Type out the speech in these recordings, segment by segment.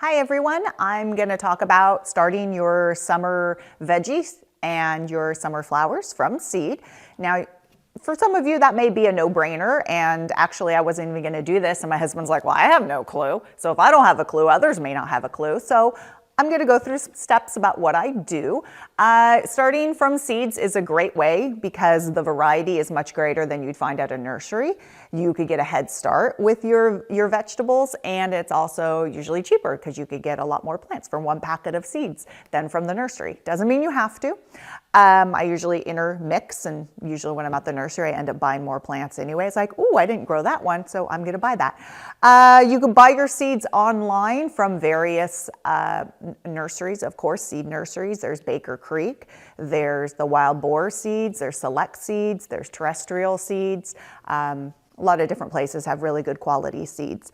Hi everyone, I'm going to talk about starting your summer veggies and your summer flowers from seed. Now, for some of you that may be a no-brainer, and actually I wasn't even going to do this and my husband's like, well, I have no clue. So if I don't have a clue, others may not have a clue. So I'm going to go through some steps about what I do. Starting from seeds is a great way because the variety is much greater than you'd find at a nursery. You could get a head start with your vegetables, and it's also usually cheaper because you could get a lot more plants from one packet of seeds than from the nursery. Doesn't mean you have to. I usually intermix, and usually when I'm at the nursery, I end up buying more plants anyway. It's like, oh, I didn't grow that one, so I'm gonna buy that. You can buy your seeds online from various nurseries, of course, seed nurseries. There's Baker Creek, there's the Wild Boar seeds, there's Select Seeds, there's terrestrial seeds. A lot of different places have really good quality seeds.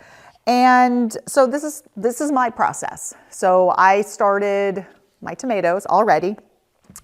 And so this is my process. So I started my tomatoes already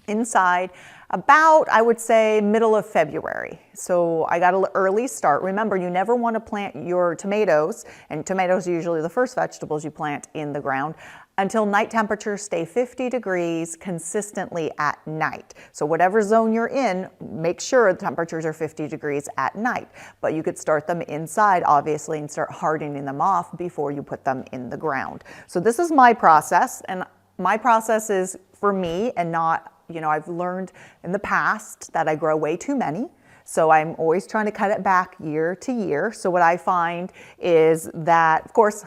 inside about, I would say, middle of February. So I got an early start. Remember, you never want to plant your tomatoes, and tomatoes are usually the first vegetables you plant in the ground, until night temperatures stay 50 degrees consistently at night. So whatever zone you're in, make sure the temperatures are 50 degrees at night. But you could start them inside, obviously, and start hardening them off before you put them in the ground. So this is my process, and my process is for me and not, I've learned in the past that I grow way too many. So I'm always trying to cut it back year to year. So what I find is that, of course,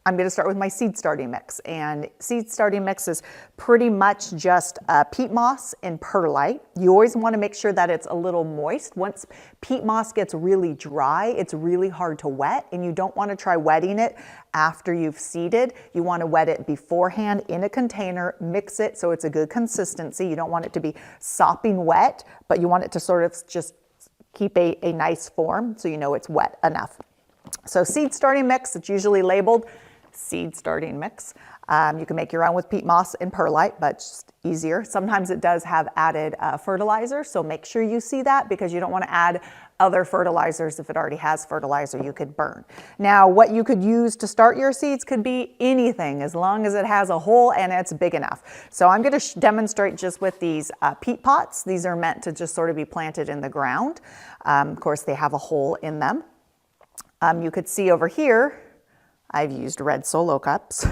I'm going to start with my seed starting mix, and seed starting mix is pretty much just peat moss and perlite. You always want to make sure that it's a little moist. Once peat moss gets really dry, it's really hard to wet, and you don't want to try wetting it after you've seeded. You want to wet it beforehand in a container, mix it so it's a good consistency. You don't want it to be sopping wet, but you want it to sort of just keep a nice form so you know it's wet enough. So seed starting mix, it's usually labeled seed starting mix. You can make your own with peat moss and perlite, but just easier. Sometimes it does have added fertilizer, so make sure you see that because you don't want to add other fertilizers. If it already has fertilizer, you could burn. Now, what you could use to start your seeds could be anything as long as it has a hole and it's big enough. So I'm going to demonstrate just with these peat pots. These are meant to just sort of be planted in the ground. Of course, they have a hole in them. You could see over here, I've used red Solo cups.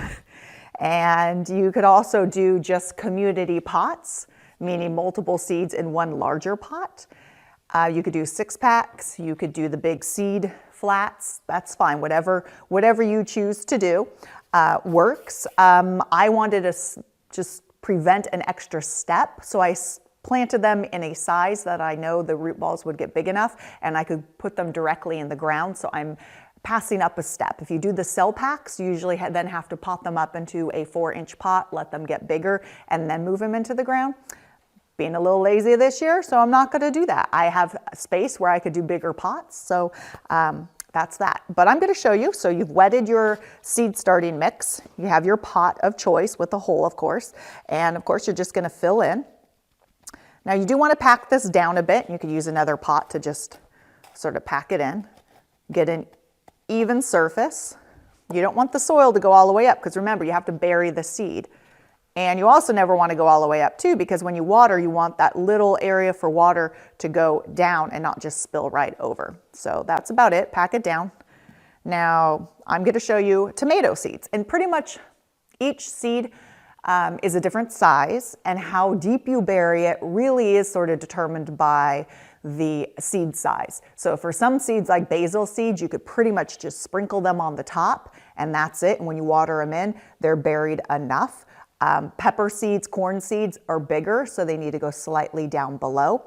And you could also do just community pots, meaning multiple seeds in one larger pot. You could do 6-packs. You could do the big seed flats. That's fine. Whatever you choose to do works. I wanted to just prevent an extra step, so I planted them in a size that I know the root balls would get big enough and I could put them directly in the ground. So I'm passing up a step. If you do the cell packs, you usually then have to pot them up into a 4-inch pot, let them get bigger, and then move them into the ground. Being a little lazy this year, so I'm not going to do that. I have space where I could do bigger pots, so that's that. But I'm going to show you. So you've wetted your seed starting mix. You have your pot of choice with a hole, of course, and of course you're just going to fill in. Now you do want to pack this down a bit. You could use another pot to just sort of pack it in. Get an even surface. You don't want the soil to go all the way up because remember, you have to bury the seed. And you also never want to go all the way up too, because when you water, you want that little area for water to go down and not just spill right over. So that's about it. Pack it down. Now I'm going to show you tomato seeds, and pretty much each seed is a different size, and how deep you bury it really is sort of determined by the seed size. So for some seeds like basil seeds, you could pretty much just sprinkle them on the top and that's it. And when you water them in, they're buried enough. Pepper seeds, corn seeds are bigger, so they need to go slightly down below.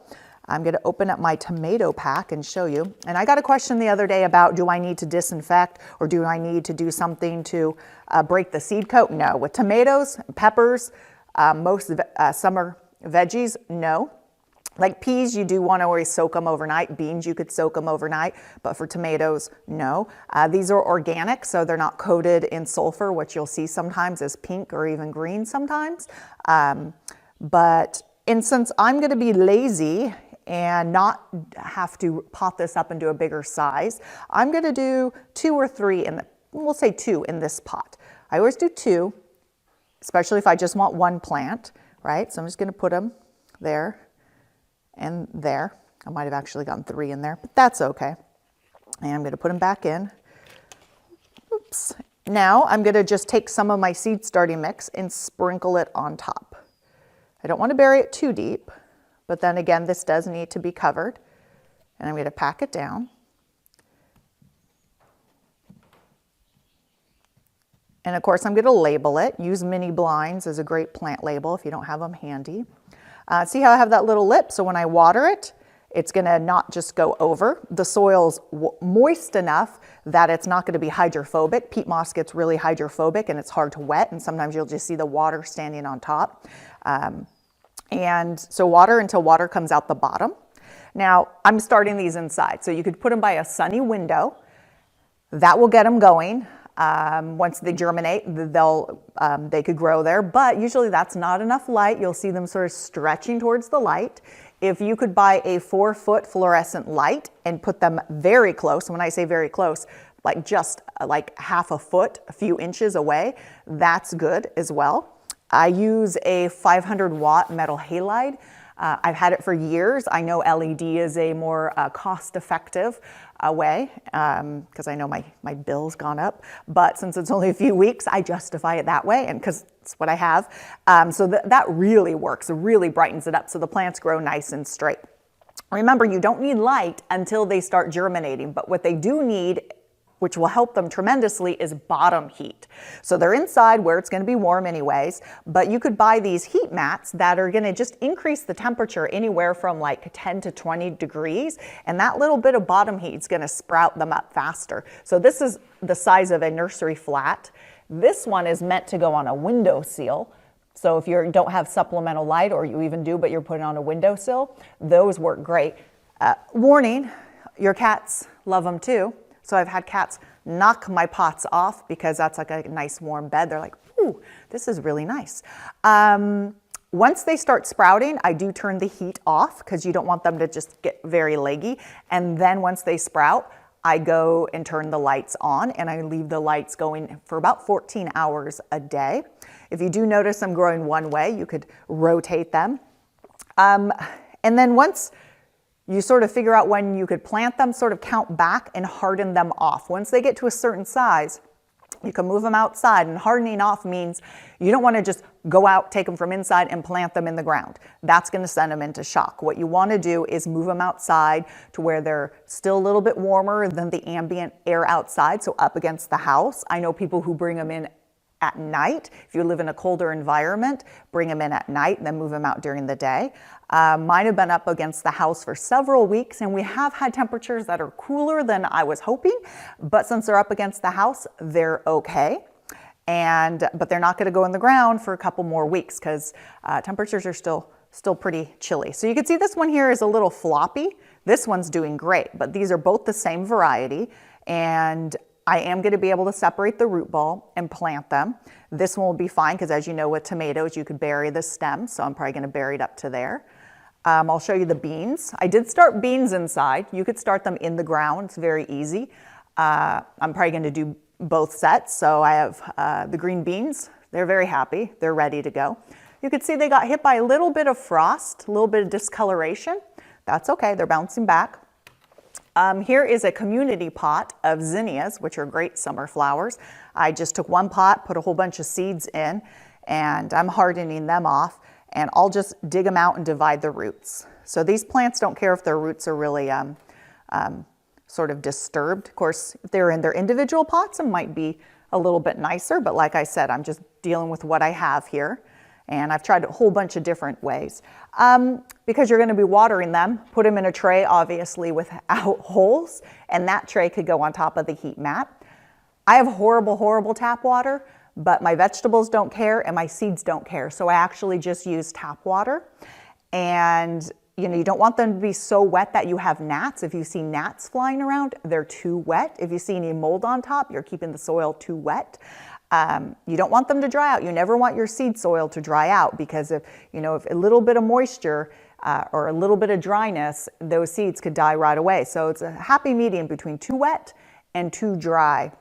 I'm going to open up my tomato pack and show you. And I got a question the other day about, do I need to disinfect or do I need to do something to break the seed coat? No. With tomatoes, peppers, most summer veggies, no. Like peas, you do want to always soak them overnight. Beans, you could soak them overnight, but for tomatoes, no. These are organic, so they're not coated in sulfur, which you'll see sometimes is pink or even green sometimes. But since I'm going to be lazy and not have to pot this up into a bigger size, I'm going to do 2 or 3 we'll say 2 in this pot. I always do 2, especially if I just want one plant, right? So I'm just going to put them there and there. I might have actually gotten 3 in there, but that's okay. And I'm going to put them back in. Oops. Now I'm going to just take some of my seed starting mix and sprinkle it on top. I don't want to bury it too deep, but then again, this does need to be covered. And I'm going to pack it down. And of course, I'm going to label it. Use mini blinds as a great plant label if you don't have them handy. See how I have that little lip? So when I water it, it's going to not just go over. The soil's moist enough that it's not going to be hydrophobic. Peat moss gets really hydrophobic and it's hard to wet, and sometimes you'll just see the water standing on top. And so water until water comes out the bottom. Now, I'm starting these inside, so you could put them by a sunny window. That will get them going. Once they germinate, they could grow there, but usually that's not enough light. You'll see them sort of stretching towards the light. If you could buy a 4-foot fluorescent light and put them very close, when I say very close, like just like half a foot, a few inches away, that's good as well. I use a 500-watt metal halide. I've had it for years. I know LED is a more cost-effective way because I know my bill's gone up. But since it's only a few weeks, I justify it that way, and because it's what I have. So that really works. It really brightens it up so the plants grow nice and straight. Remember, you don't need light until they start germinating, but what they do need, which will help them tremendously, is bottom heat. So they're inside where it's going to be warm anyways, but you could buy these heat mats that are going to just increase the temperature anywhere from like 10 to 20 degrees, and that little bit of bottom heat is going to sprout them up faster. So this is the size of a nursery flat. This one is meant to go on a windowsill. So if you don't have supplemental light, or you even do, but you're putting on a windowsill, those work great. Warning, your cats love them too. So I've had cats knock my pots off because that's like a nice warm bed. They're like, ooh, this is really nice. Once they start sprouting, I do turn the heat off because you don't want them to just get very leggy. And then once they sprout, I go and turn the lights on, and I leave the lights going for about 14 hours a day. If you do notice them growing one way, you could rotate them. And then once you sort of figure out when you could plant them, sort of count back and harden them off. Once they get to a certain size, you can move them outside, and hardening off means you don't want to just go out, take them from inside and plant them in the ground. That's going to send them into shock. What you want to do is move them outside to where they're still a little bit warmer than the ambient air outside, so up against the house. I know people who bring them in at night. If you live in a colder environment, bring them in at night and then move them out during the day. Mine have been up against the house for several weeks, and we have had temperatures that are cooler than I was hoping, but since they're up against the house, they're okay. But they're not going to go in the ground for a couple more weeks because temperatures are still pretty chilly. So you can see this one here is a little floppy. This one's doing great, but these are both the same variety, and I am going to be able to separate the root ball and plant them. This one will be fine because, as you know, with tomatoes, you could bury the stem, so I'm probably going to bury it up to there. I'll show you the beans. I did start beans inside. You could start them in the ground. It's very easy. I'm probably going to do both sets. So I have the green beans. They're very happy. They're ready to go. You can see they got hit by a little bit of frost, a little bit of discoloration. That's okay. They're bouncing back. Here is a community pot of zinnias, which are great summer flowers. I just took one pot, put a whole bunch of seeds in, and I'm hardening them off, and I'll just dig them out and divide the roots. So these plants don't care if their roots are really sort of disturbed. Of course, if they're in their individual pots, it might be a little bit nicer, but like I said, I'm just dealing with what I have here. And I've tried a whole bunch of different ways. Because you're going to be watering them, put them in a tray, obviously without holes, and that tray could go on top of the heat mat. I have horrible, horrible tap water, but my vegetables don't care and my seeds don't care. So I actually just use tap water. And you don't want them to be so wet that you have gnats. If you see gnats flying around, they're too wet. If you see any mold on top, you're keeping the soil too wet. You don't want them to dry out. You never want your seed soil to dry out because if a little bit of moisture or a little bit of dryness, those seeds could die right away. So it's a happy medium between too wet and too dry.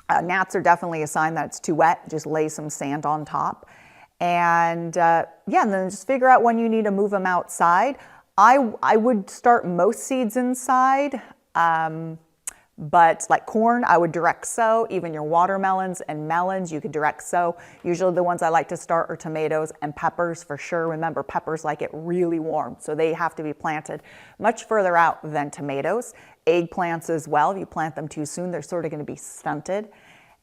Gnats are definitely a sign that it's too wet. Just lay some sand on top. And yeah, and then just figure out when you need to move them outside. I would start most seeds inside, but like corn, I would direct sow. Even your watermelons and melons, you could direct sow. Usually the ones I like to start are tomatoes and peppers for sure. Remember, peppers like it really warm, so they have to be planted much further out than tomatoes. Eggplants as well, if you plant them too soon, they're sort of going to be stunted.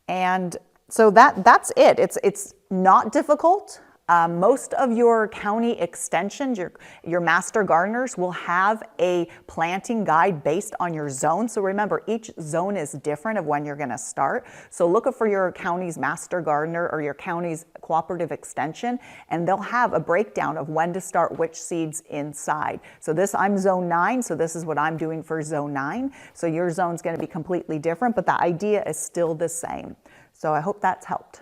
And so that's it. It's not difficult. Most of your county extensions, your master gardeners will have a planting guide based on your zone. So remember, each zone is different of when you're going to start. So look for your county's master gardener or your county's cooperative extension, and they'll have a breakdown of when to start which seeds inside. So I'm zone 9, so this is what I'm doing for zone 9. So your zone's going to be completely different, but the idea is still the same. So I hope that's helped.